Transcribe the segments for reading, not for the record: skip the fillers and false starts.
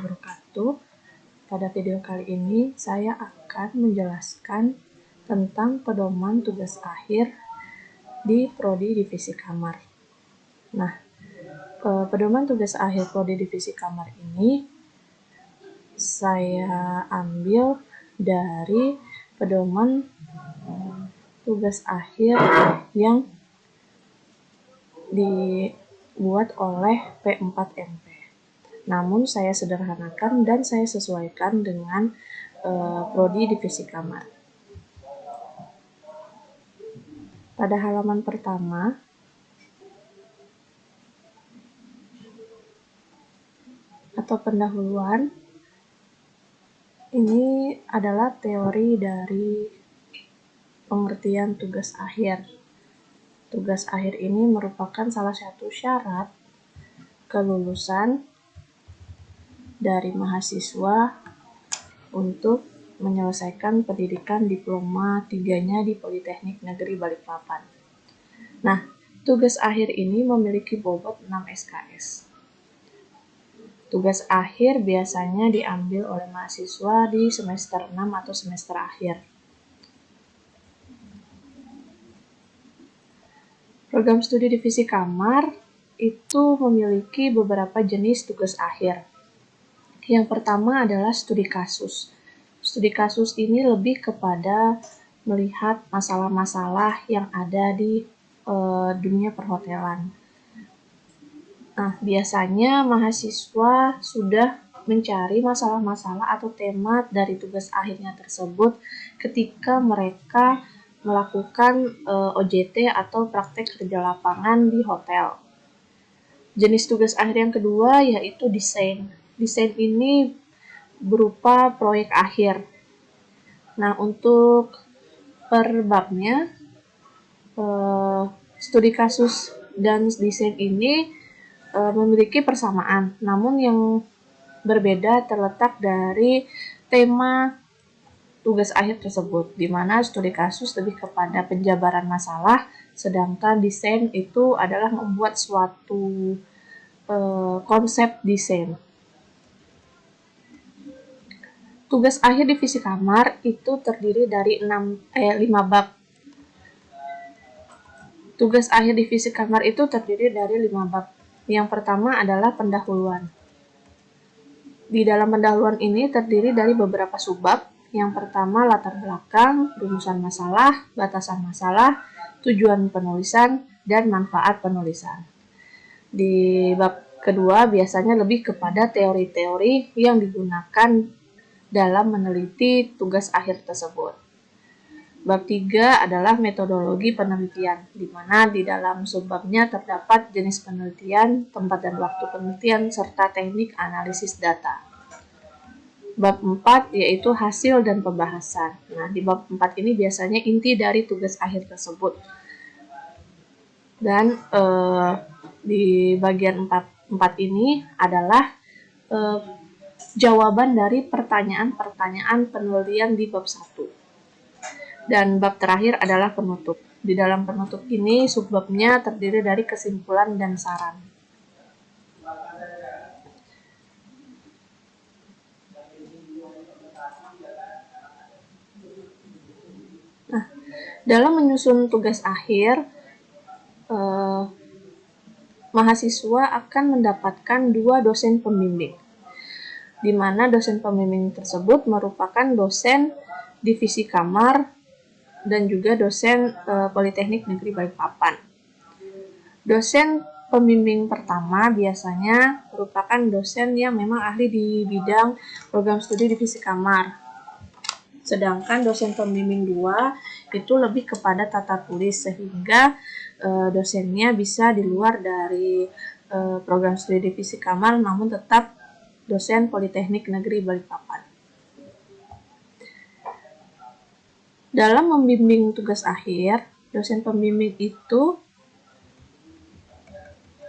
wabarakatuh. Pada video kali ini saya akan menjelaskan tentang pedoman tugas akhir di Prodi Divisi Kamar. Nah, pedoman tugas akhir Prodi Divisi Kamar ini saya ambil dari pedoman tugas akhir yang dibuat oleh P4MP. Namun saya sederhanakan dan saya sesuaikan dengan Prodi Divisi Kamar. Pada halaman pertama, atau pendahuluan, ini adalah teori dari pengertian tugas akhir. Tugas akhir ini merupakan salah satu syarat kelulusan dari mahasiswa untuk menyelesaikan pendidikan diploma 3-nya di Politeknik Negeri Balikpapan. Nah, tugas akhir ini memiliki bobot 6 SKS. Tugas akhir biasanya diambil oleh mahasiswa di semester 6 atau semester akhir. Program studi divisi kamar itu memiliki beberapa jenis tugas akhir. Yang pertama adalah studi kasus. Studi kasus ini lebih kepada melihat masalah-masalah yang ada di dunia perhotelan. Nah, biasanya mahasiswa sudah mencari masalah-masalah atau tema dari tugas akhirnya tersebut ketika mereka melakukan OJT atau praktek kerja lapangan di hotel. Jenis tugas akhir yang kedua yaitu desain. Desain ini berupa proyek akhir. Nah, untuk per babnya, studi kasus dan desain ini memiliki persamaan, namun yang berbeda terletak dari tema tugas akhir tersebut, di mana studi kasus lebih kepada penjabaran masalah, sedangkan desain itu adalah membuat suatu konsep desain. Tugas akhir divisi kamar itu terdiri dari 5 bab. Tugas akhir divisi kamar itu terdiri dari 5 bab. Yang pertama adalah pendahuluan. Di dalam pendahuluan ini terdiri dari beberapa subbab. Yang pertama latar belakang, rumusan masalah, batasan masalah, tujuan penulisan, dan manfaat penulisan. Di bab kedua biasanya lebih kepada teori-teori yang digunakan dalam meneliti tugas akhir tersebut. Bab 3 adalah metodologi penelitian, di mana di dalam subbabnya terdapat jenis penelitian, tempat dan waktu penelitian, serta teknik analisis data. Bab 4 yaitu hasil dan pembahasan. Nah, di bab 4 ini biasanya inti dari tugas akhir tersebut. Dan di bagian 4 ini adalah jawaban dari pertanyaan-pertanyaan penelitian di bab 1. Dan bab terakhir adalah penutup. Di dalam penutup ini subbabnya terdiri dari kesimpulan dan saran. Nah, dalam menyusun tugas akhir, mahasiswa akan mendapatkan 2 dosen pembimbing, di mana dosen pembimbing tersebut merupakan dosen divisi kamar dan juga dosen Politeknik Negeri Balikpapan. Dosen pembimbing pertama biasanya merupakan dosen yang memang ahli di bidang program studi divisi kamar. Sedangkan dosen pembimbing 2 itu lebih kepada tata tulis, sehingga dosennya bisa di luar dari program studi divisi kamar, namun tetap dosen Politeknik Negeri Balikpapan. Dalam membimbing tugas akhir, dosen pembimbing itu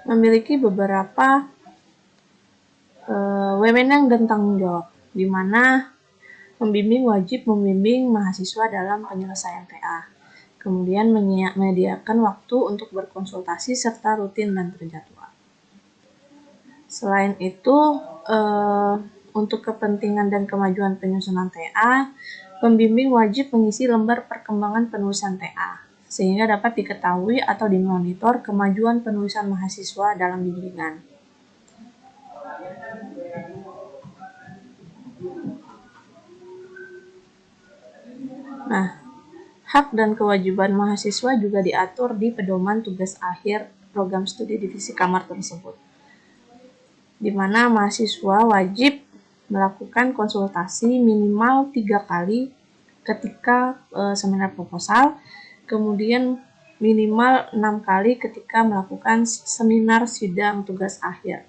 memiliki beberapa wewenang dan tanggung jawab, di mana pembimbing wajib membimbing mahasiswa dalam penyelesaian TA, kemudian menyediakan waktu untuk berkonsultasi serta rutin dan terjadwal. Selain itu, untuk kepentingan dan kemajuan penyusunan TA, pembimbing wajib mengisi lembar perkembangan penulisan TA, sehingga dapat diketahui atau dimonitor kemajuan penulisan mahasiswa dalam bimbingan. Nah, hak dan kewajiban mahasiswa juga diatur di pedoman tugas akhir program studi divisi kamar tersebut, di mana mahasiswa wajib melakukan konsultasi minimal 3 kali ketika seminar proposal, kemudian minimal 6 kali ketika melakukan seminar sidang tugas akhir.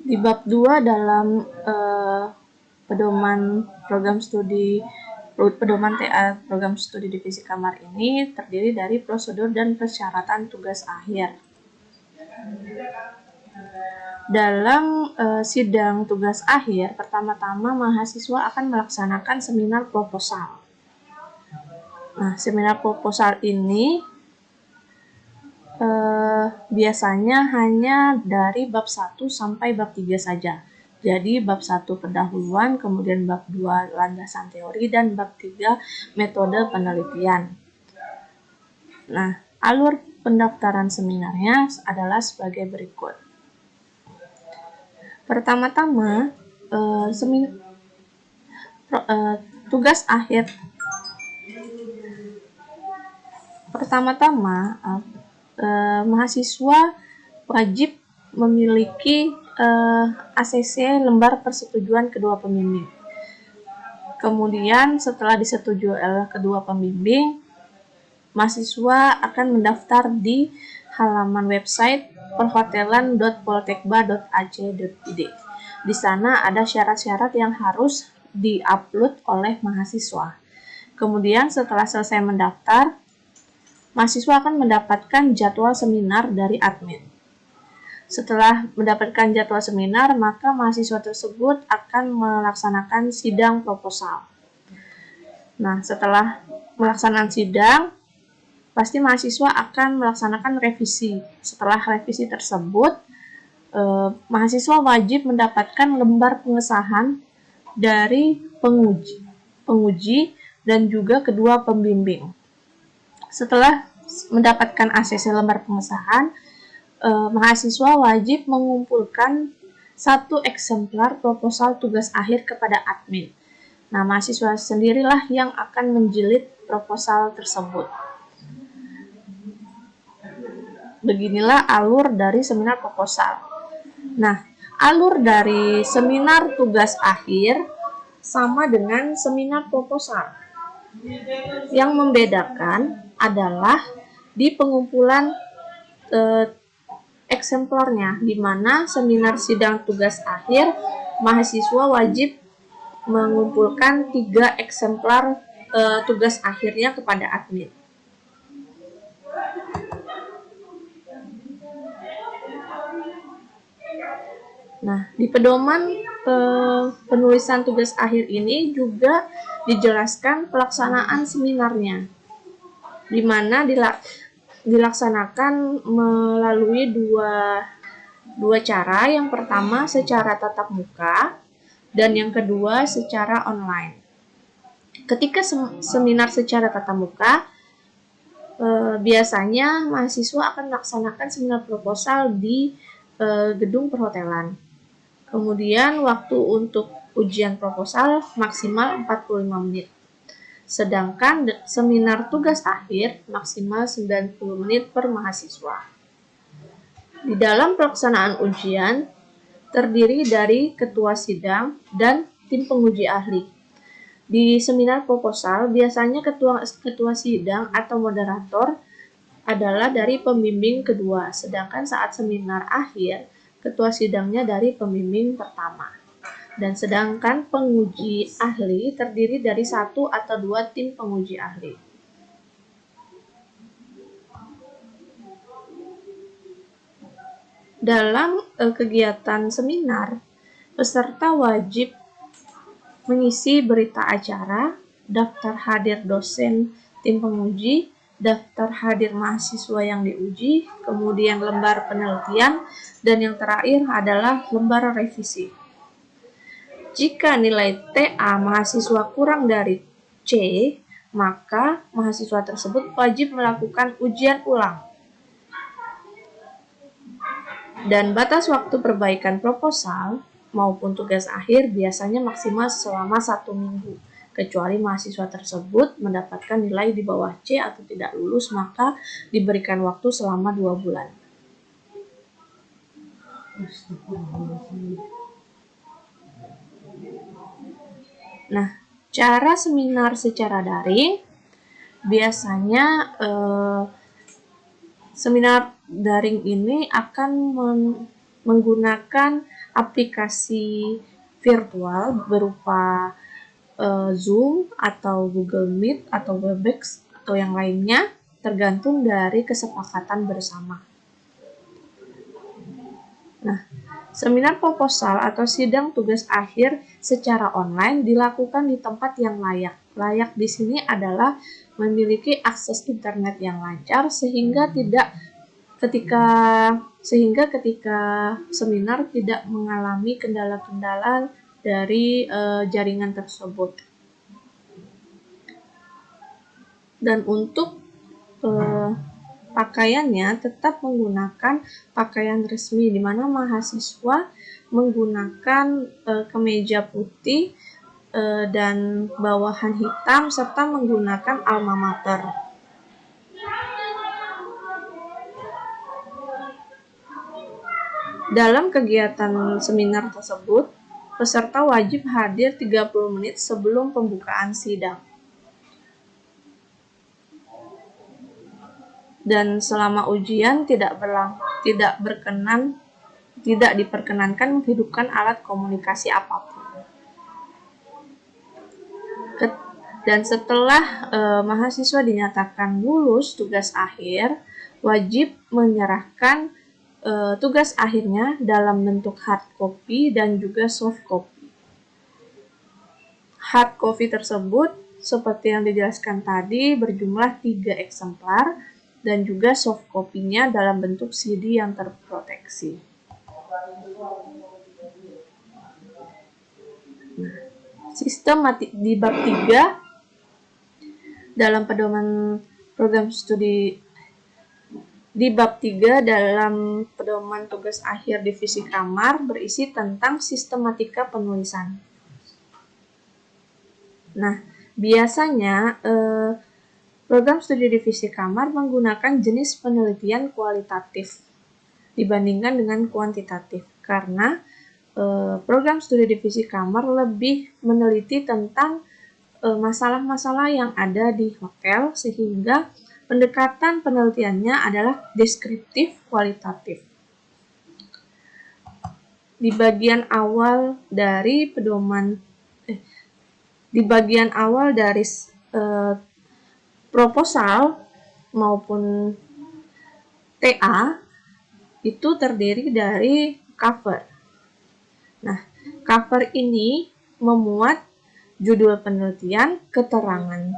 Di bab 2 dalam pedoman TA program studi divisi kamar ini terdiri dari prosedur dan persyaratan tugas akhir. Dalam sidang tugas akhir, pertama-tama mahasiswa akan melaksanakan seminar proposal. Nah, seminar proposal ini biasanya hanya dari bab 1 sampai bab 3 saja. Jadi bab 1 pendahuluan, kemudian bab 2 landasan teori, dan bab 3 metode penelitian. Nah, alur pendaftaran seminarnya adalah sebagai berikut. Pertama-tama, tugas akhir. Pertama-tama, mahasiswa wajib memiliki ACC lembar persetujuan kedua pembimbing. Kemudian setelah disetujui oleh kedua pembimbing, mahasiswa akan mendaftar di halaman website perhotelan.poltekba.ac.id. Di sana ada syarat-syarat yang harus di-upload oleh mahasiswa. Kemudian setelah selesai mendaftar, mahasiswa akan mendapatkan jadwal seminar dari admin. Setelah mendapatkan jadwal seminar, maka mahasiswa tersebut akan melaksanakan sidang proposal. Nah, setelah melaksanakan sidang, pasti mahasiswa akan melaksanakan revisi. Setelah revisi tersebut, mahasiswa wajib mendapatkan lembar pengesahan dari penguji dan juga kedua pembimbing. Setelah mendapatkan ACC lembar pengesahan, mahasiswa wajib mengumpulkan 1 eksemplar proposal tugas akhir kepada admin. Nah, mahasiswa sendirilah yang akan menjilid proposal tersebut. Beginilah alur dari seminar proposal. Nah, alur dari seminar tugas akhir sama dengan seminar proposal. Yang membedakan adalah di pengumpulan eksemplarnya, di mana seminar sidang tugas akhir mahasiswa wajib mengumpulkan 3 eksemplar tugas akhirnya kepada admin. Nah, di pedoman penulisan tugas akhir ini juga dijelaskan pelaksanaan seminarnya, di mana dilaksanakan melalui dua cara. Yang pertama secara tatap muka dan yang kedua secara online. Ketika seminar secara tatap muka, biasanya mahasiswa akan melaksanakan seminar proposal di gedung perhotelan. Kemudian waktu untuk ujian proposal maksimal 45 menit. Sedangkan seminar tugas akhir maksimal 90 menit per mahasiswa. Di dalam pelaksanaan ujian terdiri dari ketua sidang dan tim penguji ahli. Di seminar proposal biasanya ketua sidang atau moderator adalah dari pembimbing kedua, sedangkan saat seminar akhir ketua sidangnya dari pembimbing pertama. Dan sedangkan penguji ahli terdiri dari 1 atau 2 tim penguji ahli. Dalam kegiatan seminar, peserta wajib mengisi berita acara daftar hadir dosen tim penguji, daftar hadir mahasiswa yang diuji, kemudian lembar penelitian, dan yang terakhir adalah lembar revisi. Jika nilai TA mahasiswa kurang dari C, maka mahasiswa tersebut wajib melakukan ujian ulang. Dan batas waktu perbaikan proposal maupun tugas akhir biasanya maksimal selama 1 minggu. Kecuali mahasiswa tersebut mendapatkan nilai di bawah C atau tidak lulus, maka diberikan waktu selama 2 bulan. Nah, cara seminar secara daring, biasanya seminar daring ini akan menggunakan aplikasi virtual berupa Zoom atau Google Meet atau Webex atau yang lainnya, tergantung dari kesepakatan bersama. Nah, seminar proposal atau sidang tugas akhir secara online dilakukan di tempat yang layak. Layak di sini adalah memiliki akses internet yang lancar sehingga ketika seminar tidak mengalami kendala-kendala dari jaringan tersebut. Dan untuk pakaiannya tetap menggunakan pakaian resmi, di mana mahasiswa menggunakan kemeja putih dan bawahan hitam serta menggunakan alma mater. Dalam kegiatan seminar tersebut, peserta wajib hadir 30 menit sebelum pembukaan sidang. Dan selama ujian tidak diperkenankan menghidupkan alat komunikasi apapun. Dan setelah mahasiswa dinyatakan lulus tugas akhir, wajib menyerahkan tugas akhirnya dalam bentuk hard copy dan juga soft copy. Hard copy tersebut seperti yang dijelaskan tadi berjumlah 3 eksemplar dan juga soft copy-nya dalam bentuk CD yang terproteksi. Sistematik di bab 3 dalam pedoman program studi di bab 3 dalam pedoman tugas akhir divisi kamar berisi tentang sistematika penulisan. Nah, biasanya program studi divisi kamar menggunakan jenis penelitian kualitatif dibandingkan dengan kuantitatif, karena program studi divisi kamar lebih meneliti tentang masalah-masalah yang ada di hotel, sehingga pendekatan penelitiannya adalah deskriptif kualitatif. Di bagian awal dari proposal maupun TA itu terdiri dari cover. Nah, cover ini memuat judul penelitian, keterangan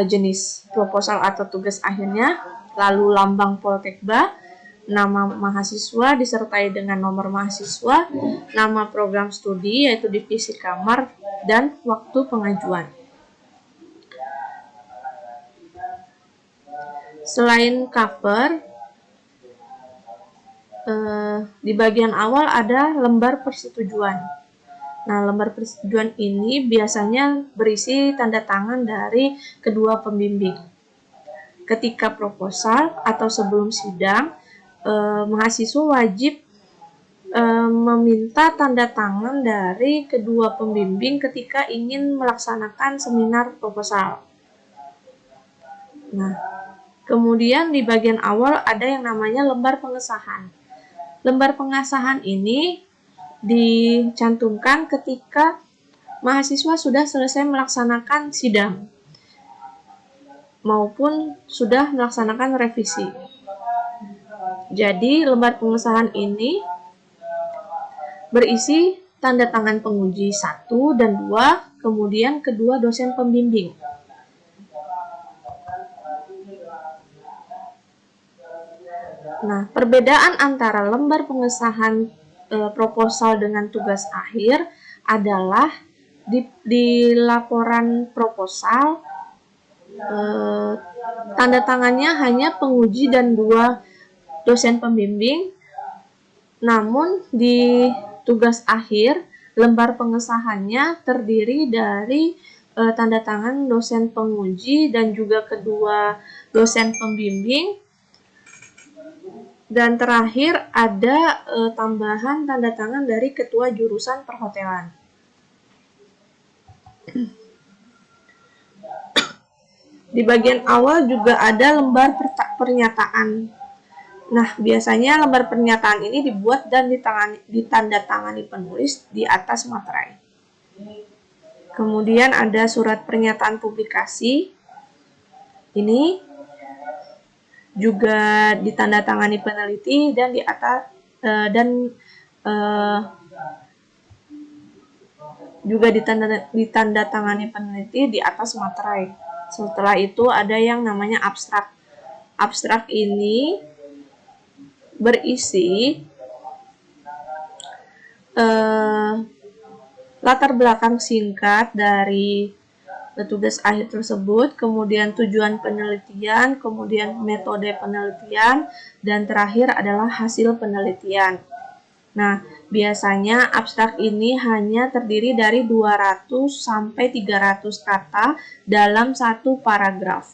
jenis proposal atau tugas akhirnya, lalu lambang Poltekba, nama mahasiswa disertai dengan nomor mahasiswa, nama program studi yaitu divisi kamar, dan waktu pengajuan. Selain cover, di bagian awal ada lembar persetujuan. Nah, lembar persetujuan ini biasanya berisi tanda tangan dari kedua pembimbing. Ketika proposal atau sebelum sidang, mahasiswa wajib meminta tanda tangan dari kedua pembimbing ketika ingin melaksanakan seminar proposal. Nah, kemudian di bagian awal ada yang namanya lembar pengesahan. Lembar pengesahan ini dicantumkan ketika mahasiswa sudah selesai melaksanakan sidang maupun sudah melaksanakan revisi. Jadi, lembar pengesahan ini berisi tanda tangan penguji 1 dan 2, kemudian kedua dosen pembimbing. Nah, perbedaan antara lembar pengesahan proposal dengan tugas akhir adalah di laporan proposal tanda tangannya hanya penguji dan 2 dosen pembimbing, namun di tugas akhir lembar pengesahannya terdiri dari tanda tangan dosen penguji dan juga kedua dosen pembimbing. Dan terakhir ada tambahan tanda tangan dari ketua jurusan perhotelan. Di bagian awal juga ada lembar pernyataan. Nah, biasanya lembar pernyataan ini dibuat dan ditandatangani penulis di atas materai. Kemudian ada surat pernyataan publikasi. Ini juga ditandatangani peneliti dan di atas juga ditandatangani peneliti di atas materai. Setelah itu ada yang namanya abstrak. Abstrak ini berisi latar belakang singkat dari tugas akhir tersebut, kemudian tujuan penelitian, kemudian metode penelitian, dan terakhir adalah hasil penelitian. Nah, biasanya abstrak ini hanya terdiri dari 200 sampai 300 kata dalam satu paragraf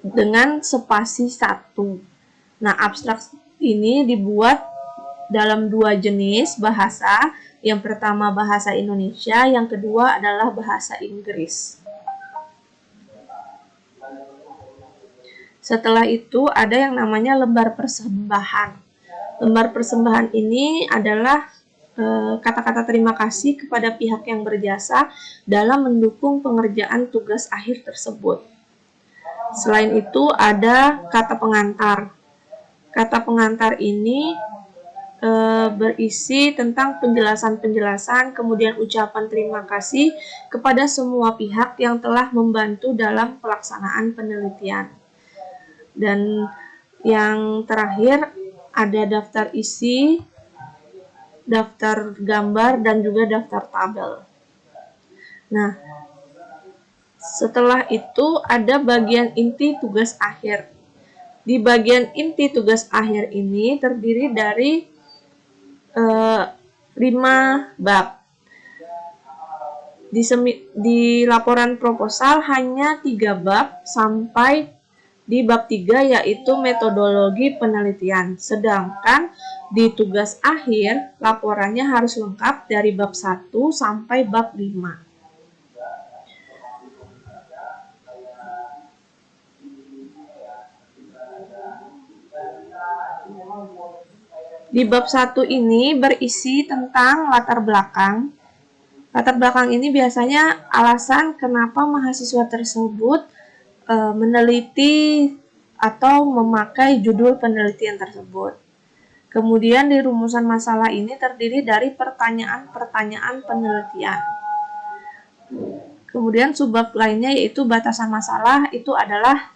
dengan spasi 1. Nah, abstrak ini dibuat dalam 2 jenis bahasa. Yang pertama bahasa Indonesia, yang kedua adalah bahasa Inggris. Setelah itu ada yang namanya lembar persembahan. Lembar persembahan ini adalah kata-kata terima kasih kepada pihak yang berjasa dalam mendukung pengerjaan tugas akhir tersebut. Selain itu ada kata pengantar. Kata pengantar ini berisi tentang penjelasan-penjelasan, kemudian ucapan terima kasih kepada semua pihak yang telah membantu dalam pelaksanaan penelitian. Dan yang terakhir ada daftar isi, daftar gambar, dan juga daftar tabel. Nah, setelah itu ada bagian inti tugas akhir. Di bagian inti tugas akhir ini terdiri dari 5 bab. Di laporan proposal hanya 3 bab sampai di bab 3 yaitu metodologi penelitian. Sedangkan di tugas akhir laporannya harus lengkap dari bab 1 sampai bab 5. Di bab 1 ini berisi tentang latar belakang. Latar belakang ini biasanya alasan kenapa mahasiswa tersebut meneliti atau memakai judul penelitian tersebut. Kemudian di rumusan masalah ini terdiri dari pertanyaan-pertanyaan penelitian. Kemudian subbab lainnya yaitu batasan masalah, itu adalah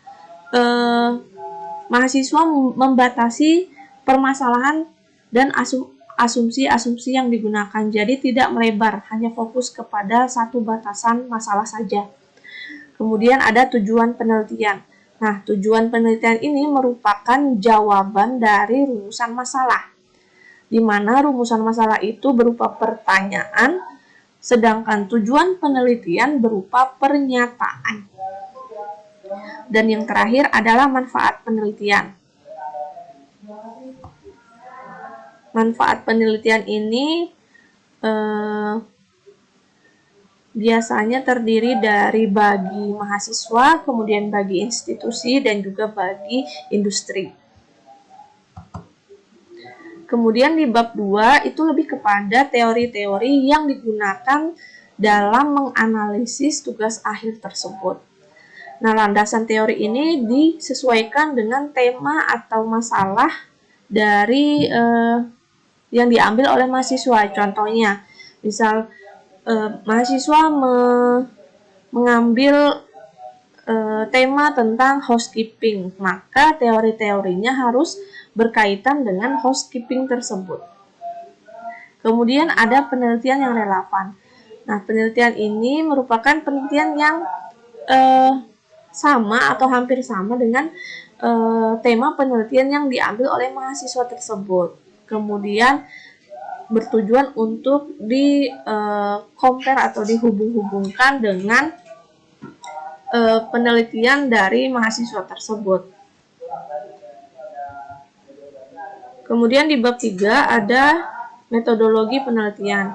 mahasiswa membatasi permasalahan dan asumsi-asumsi yang digunakan, jadi tidak melebar, hanya fokus kepada satu batasan masalah saja. Kemudian ada tujuan penelitian. Nah, tujuan penelitian ini merupakan jawaban dari rumusan masalah, di mana rumusan masalah itu berupa pertanyaan, sedangkan tujuan penelitian berupa pernyataan. Dan yang terakhir adalah manfaat penelitian. Manfaat penelitian ini biasanya terdiri dari bagi mahasiswa, kemudian bagi institusi, dan juga bagi industri. Kemudian di bab 2 itu lebih kepada teori-teori yang digunakan dalam menganalisis tugas akhir tersebut. Nah, landasan teori ini disesuaikan dengan tema atau masalah dari yang diambil oleh mahasiswa. Contohnya, misal mahasiswa mengambil tema tentang housekeeping, maka teori-teorinya harus berkaitan dengan housekeeping tersebut. Kemudian ada penelitian yang relevan. Nah, penelitian ini merupakan penelitian yang sama atau hampir sama dengan tema penelitian yang diambil oleh mahasiswa tersebut. Kemudian bertujuan untuk compare atau dihubung-hubungkan dengan penelitian dari mahasiswa tersebut. Kemudian di bab 3 ada metodologi penelitian.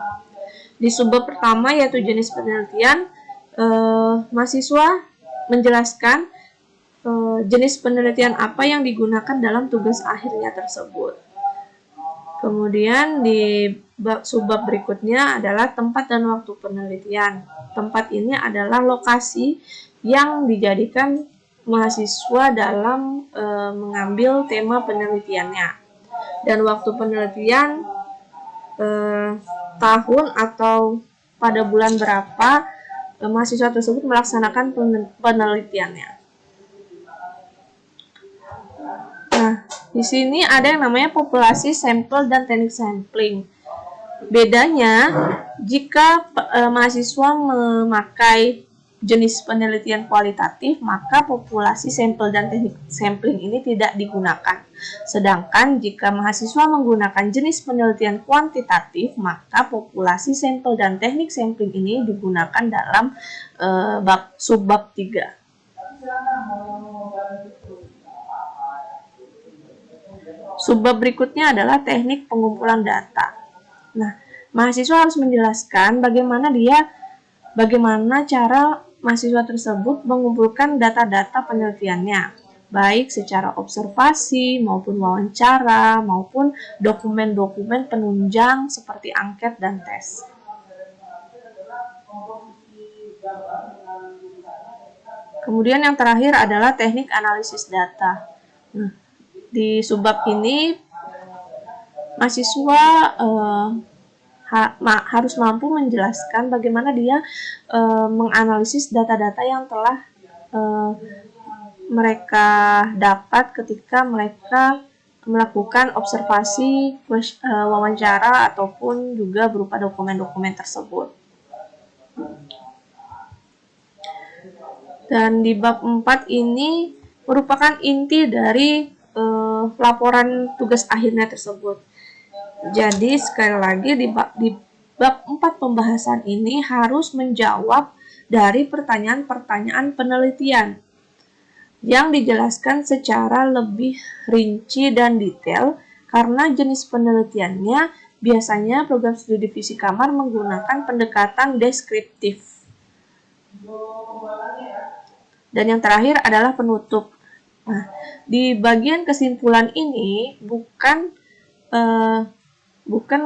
Di subbab pertama yaitu jenis penelitian, mahasiswa menjelaskan jenis penelitian apa yang digunakan dalam tugas akhirnya tersebut. Kemudian di subbab berikutnya adalah tempat dan waktu penelitian. Tempat ini adalah lokasi yang dijadikan mahasiswa dalam mengambil tema penelitiannya. Dan waktu penelitian tahun atau pada bulan berapa mahasiswa tersebut melaksanakan penelitiannya. Nah, di sini ada yang namanya populasi sampel dan teknik sampling. Bedanya, jika mahasiswa memakai jenis penelitian kualitatif, maka populasi sampel dan teknik sampling ini tidak digunakan. Sedangkan jika mahasiswa menggunakan jenis penelitian kuantitatif, maka populasi sampel dan teknik sampling ini digunakan dalam subbab 3. Subbab berikutnya adalah teknik pengumpulan data. Nah, mahasiswa harus menjelaskan bagaimana cara mahasiswa tersebut mengumpulkan data-data penelitiannya, baik secara observasi maupun wawancara maupun dokumen-dokumen penunjang seperti angket dan tes. Kemudian yang terakhir adalah teknik analisis data. Nah, di subbab ini mahasiswa harus mampu menjelaskan bagaimana dia menganalisis data-data yang telah mereka dapat ketika mereka melakukan observasi, wawancara, ataupun juga berupa dokumen-dokumen tersebut. Dan di bab 4 ini merupakan inti dari laporan tugas akhirnya tersebut. Jadi sekali lagi di bab 4 pembahasan ini harus menjawab dari pertanyaan-pertanyaan penelitian yang dijelaskan secara lebih rinci dan detail karena jenis penelitiannya biasanya program studi divisi kamar menggunakan pendekatan deskriptif. Dan yang terakhir adalah penutup. Nah, di bagian kesimpulan ini bukan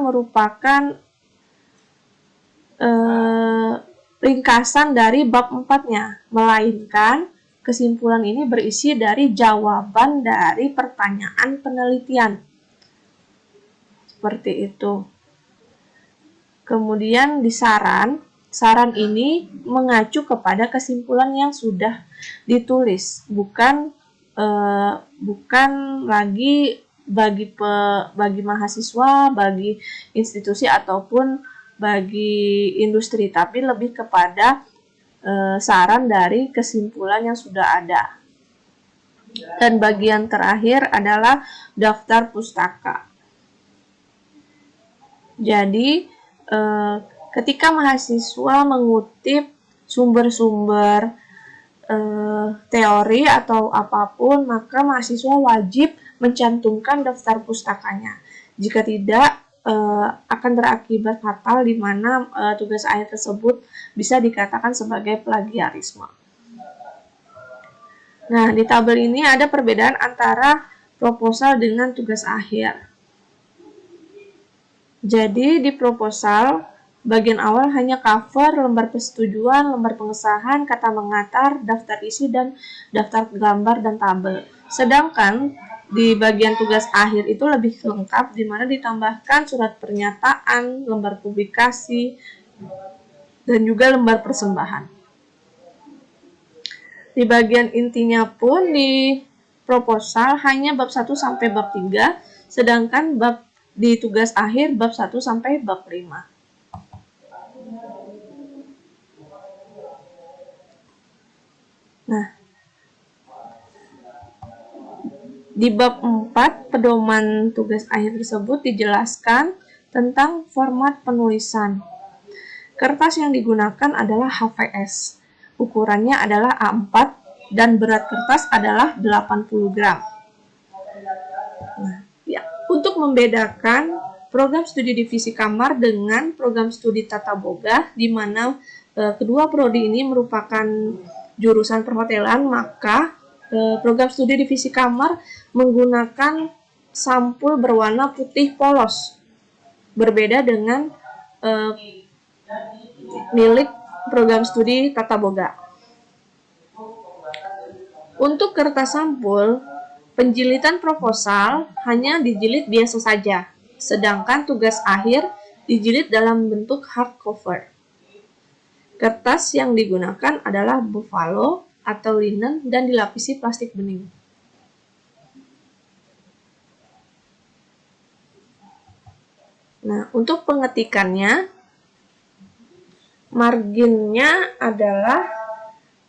merupakan ringkasan dari bab 4-nya, melainkan kesimpulan ini berisi dari jawaban dari pertanyaan penelitian. Seperti itu. Kemudian di saran ini mengacu kepada kesimpulan yang sudah ditulis, bukan lagi bagi mahasiswa, bagi institusi ataupun bagi industri, tapi lebih kepada saran dari kesimpulan yang sudah ada. Dan bagian terakhir adalah daftar pustaka. Jadi, ketika mahasiswa mengutip sumber-sumber teori atau apapun, maka mahasiswa wajib mencantumkan daftar pustakanya. Jika tidak, akan berakibat fatal di mana tugas akhir tersebut bisa dikatakan sebagai plagiarisme. Nah, di tabel ini ada perbedaan antara proposal dengan tugas akhir. Jadi, di proposal, bagian awal hanya cover, lembar persetujuan, lembar pengesahan, kata mengantar, daftar isi, dan daftar gambar dan tabel. Sedangkan di bagian tugas akhir itu lebih lengkap, di mana ditambahkan surat pernyataan, lembar publikasi, dan juga lembar persembahan. Di bagian intinya pun di proposal hanya bab 1 sampai bab 3, sedangkan bab di tugas akhir bab 1 sampai bab 5. Nah, di bab 4 pedoman tugas akhir tersebut dijelaskan tentang format penulisan. Kertas yang digunakan adalah HVS. Ukurannya adalah A4 dan berat kertas adalah 80 gram. Nah, ya, untuk membedakan program studi divisi kamar dengan program studi tata boga, di mana kedua prodi ini merupakan jurusan perhotelan, maka program studi divisi kamar menggunakan sampul berwarna putih polos, berbeda dengan milik program studi tata boga. Untuk kertas sampul, penjilitan proposal hanya dijilid biasa saja, sedangkan tugas akhir dijilid dalam bentuk hardcover. Kertas yang digunakan adalah buffalo atau linen dan dilapisi plastik bening. Nah, untuk pengetikannya, marginnya adalah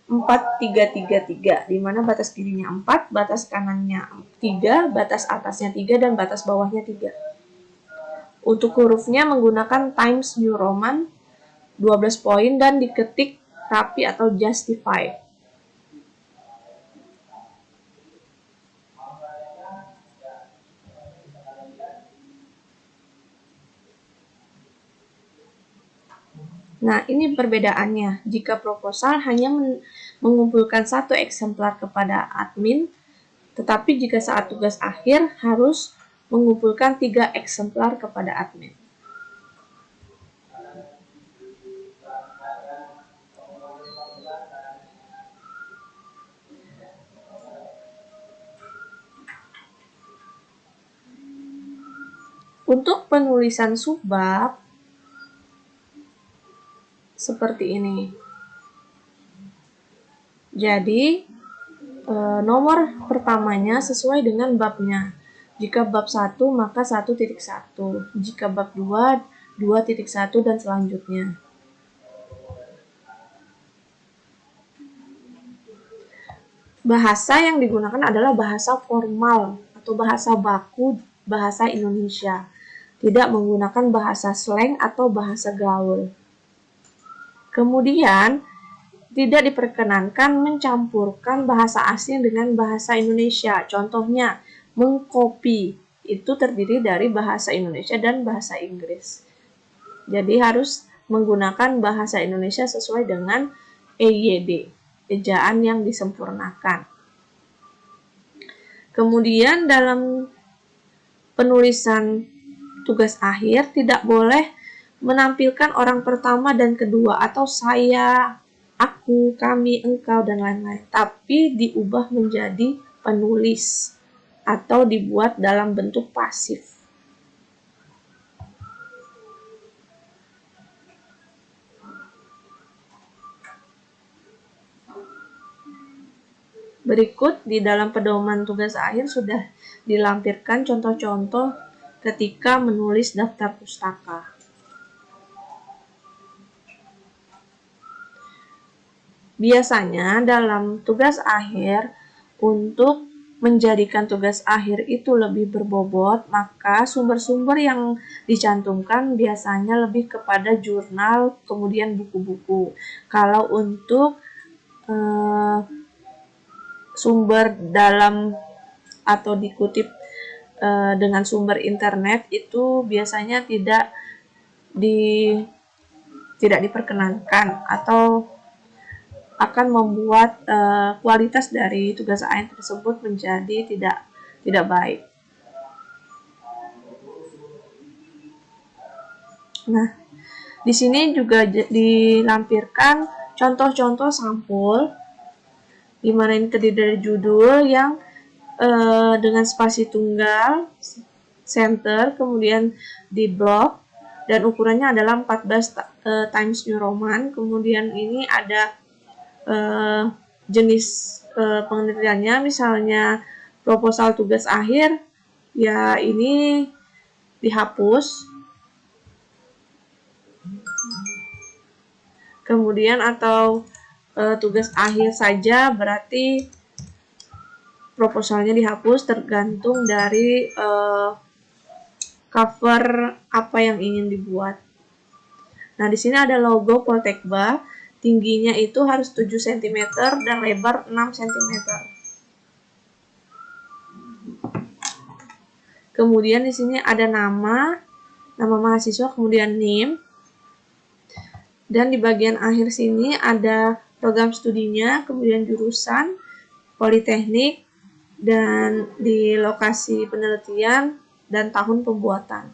4-3-3-3, di mana batas kirinya 4, batas kanannya 3, batas atasnya 3, dan batas bawahnya 3. Untuk hurufnya menggunakan Times New Roman 12 poin dan diketik rapi atau justify. Nah, ini perbedaannya. Jika proposal hanya mengumpulkan 1 eksemplar kepada admin, tetapi jika saat tugas akhir harus mengumpulkan 3 eksemplar kepada admin. Untuk penulisan subbab, seperti ini. Jadi, nomor pertamanya sesuai dengan babnya. Jika bab 1, maka 1.1. Jika bab 2, 2.1 dan selanjutnya. Bahasa yang digunakan adalah bahasa formal atau bahasa baku bahasa Indonesia. Tidak menggunakan bahasa slang atau bahasa gaul. Kemudian, tidak diperkenankan mencampurkan bahasa asing dengan bahasa Indonesia. Contohnya, mengcopy itu terdiri dari bahasa Indonesia dan bahasa Inggris. Jadi harus menggunakan bahasa Indonesia sesuai dengan EYD, ejaan yang disempurnakan. Kemudian dalam penulisan tugas akhir tidak boleh menampilkan orang pertama dan kedua atau saya, aku, kami, engkau, dan lain-lain, tapi diubah menjadi penulis atau dibuat dalam bentuk pasif. Berikut di dalam pedoman tugas akhir sudah dilampirkan contoh-contoh ketika menulis daftar pustaka. Biasanya dalam tugas akhir, untuk menjadikan tugas akhir itu lebih berbobot, maka sumber-sumber yang dicantumkan biasanya lebih kepada jurnal, kemudian buku-buku. Kalau untuk sumber dalam atau dikutip dengan sumber internet itu biasanya tidak diperkenankan atau akan membuat kualitas dari tugas akhir tersebut menjadi tidak baik. Nah, di sini juga dilampirkan contoh-contoh sampul, di mana ini terdiri dari judul yang dengan spasi tunggal, center, kemudian di blok, dan ukurannya adalah 14 times New Roman. Kemudian ini ada jenis penelitiannya, misalnya proposal tugas akhir, ya ini dihapus. Kemudian atau tugas akhir saja, berarti proposalnya dihapus, tergantung dari cover apa yang ingin dibuat. Nah, di sini ada logo Poltekba, tingginya itu harus 7 cm dan lebar 6 cm. Kemudian di sini ada nama mahasiswa, kemudian NIM. Dan di bagian akhir sini ada program studinya, kemudian jurusan, politeknik, dan di lokasi penelitian dan tahun pembuatan.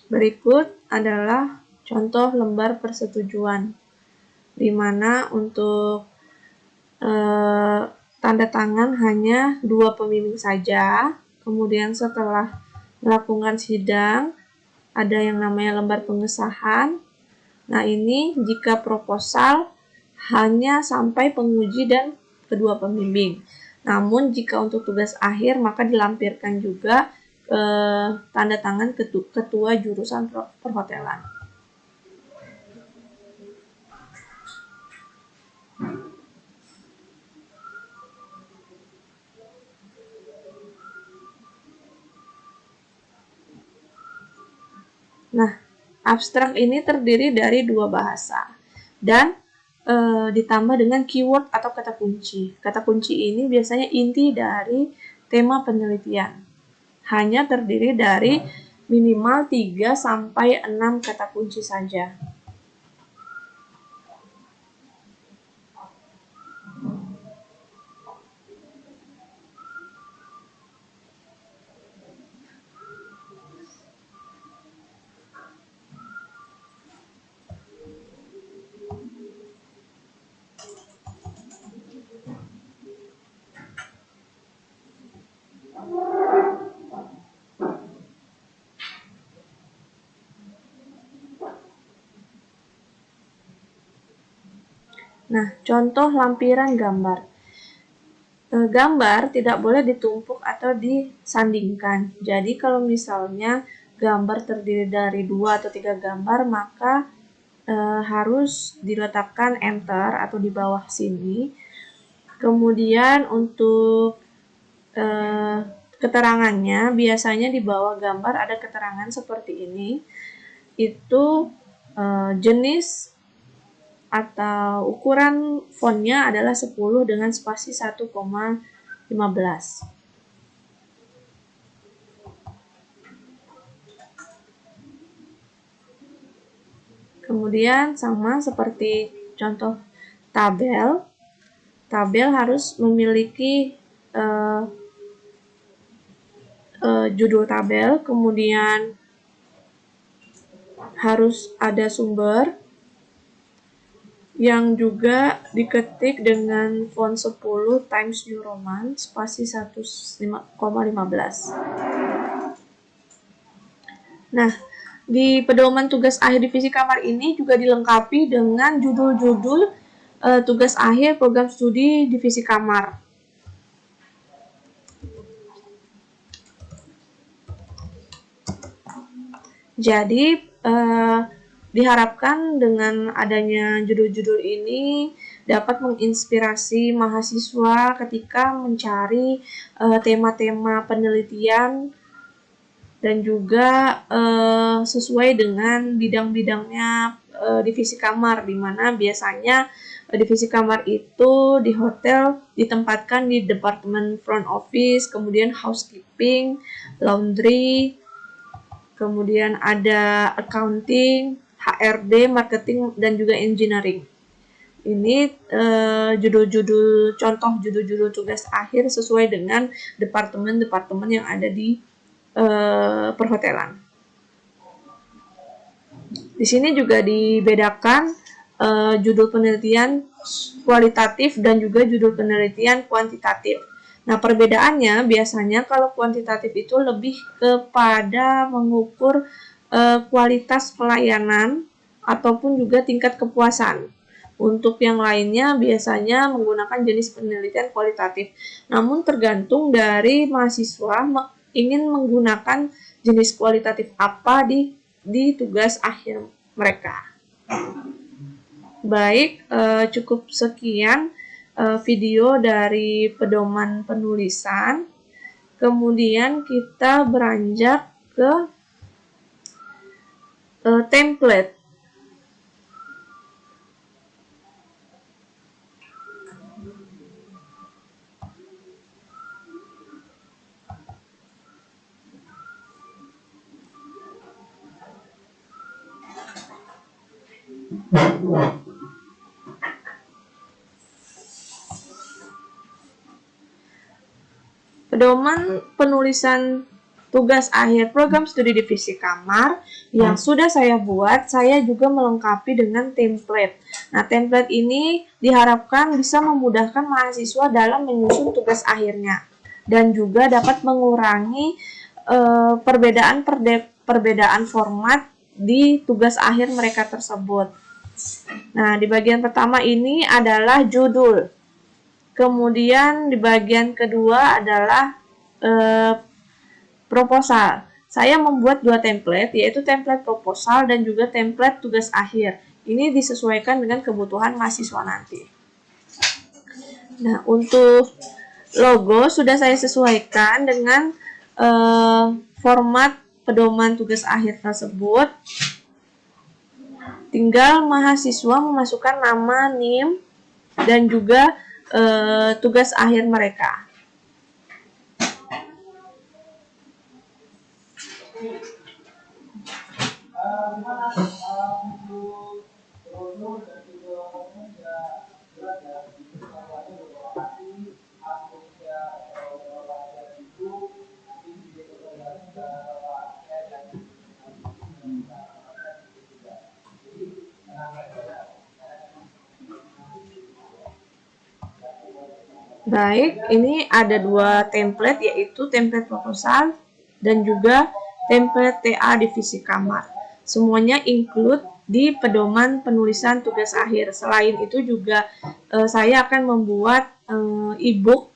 Berikut adalah contoh lembar persetujuan, di mana untuk tanda tangan hanya 2 pembimbing saja. Kemudian setelah melakukan sidang, ada yang namanya lembar pengesahan. Nah, ini jika proposal hanya sampai penguji dan kedua pembimbing. Namun jika untuk tugas akhir, maka dilampirkan juga tanda tangan ketua jurusan perhotelan. Nah, abstrak ini terdiri dari 2 bahasa dan ditambah dengan keyword atau kata kunci. Kata kunci ini biasanya inti dari tema penelitian. Hanya terdiri dari minimal 3 sampai 6 kata kunci saja. Nah, contoh lampiran gambar. Gambar tidak boleh ditumpuk atau disandingkan. Jadi kalau misalnya gambar terdiri dari 2 atau 3 gambar, maka harus diletakkan enter atau di bawah sini. Kemudian untuk keterangannya, biasanya di bawah gambar ada keterangan seperti ini. Itu jenis atau ukuran fontnya adalah 10 dengan spasi 1,15. Kemudian sama seperti contoh tabel. Tabel harus memiliki judul tabel, kemudian harus ada sumber yang juga diketik dengan font 10 times New Roman spasi 1,15. Nah, di pedoman tugas akhir divisi kamar ini juga dilengkapi dengan judul-judul tugas akhir program studi divisi kamar. Jadi diharapkan dengan adanya judul-judul ini dapat menginspirasi mahasiswa ketika mencari tema-tema penelitian dan juga sesuai dengan bidang-bidangnya divisi kamar, di mana biasanya divisi kamar itu di hotel ditempatkan di departemen front office, kemudian housekeeping, laundry, kemudian ada accounting, HRD, marketing, dan juga engineering. Ini contoh judul-judul tugas akhir sesuai dengan departemen-departemen yang ada di perhotelan. Di sini juga dibedakan judul penelitian kualitatif dan juga judul penelitian kuantitatif. Nah, perbedaannya biasanya kalau kuantitatif itu lebih kepada mengukur kualitas pelayanan ataupun juga tingkat kepuasan. Untuk yang lainnya biasanya menggunakan jenis penelitian kualitatif. Namun tergantung dari mahasiswa ingin menggunakan jenis kualitatif apa di tugas akhir mereka. Baik, cukup sekian video dari pedoman penulisan. Kemudian kita beranjak ke template. Pedoman penulisan tugas akhir program studi divisi kamar yang sudah saya buat, saya juga melengkapi dengan template. Nah, template ini diharapkan bisa memudahkan mahasiswa dalam menyusun tugas akhirnya dan juga dapat mengurangi perbedaan format di tugas akhir mereka tersebut. Nah, di bagian pertama ini adalah judul. Kemudian di bagian kedua adalah proposal. Saya membuat dua template, yaitu template proposal dan juga template tugas akhir. Ini disesuaikan dengan kebutuhan mahasiswa nanti. Nah, untuk logo sudah saya sesuaikan dengan format pedoman tugas akhir tersebut. Tinggal mahasiswa memasukkan nama, NIM, dan juga tugas akhir mereka. Baik, ini ada dua template, yaitu template proposal dan juga template TA divisi kamar. Semuanya include di pedoman penulisan tugas akhir. Selain itu juga saya akan membuat e-book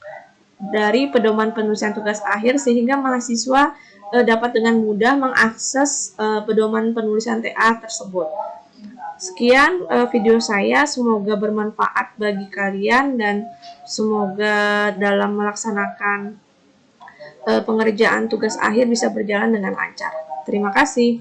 dari pedoman penulisan tugas akhir sehingga mahasiswa dapat dengan mudah mengakses pedoman penulisan TA tersebut. Sekian video saya, semoga bermanfaat bagi kalian dan semoga dalam melaksanakan pengerjaan tugas akhir bisa berjalan dengan lancar. Terima kasih.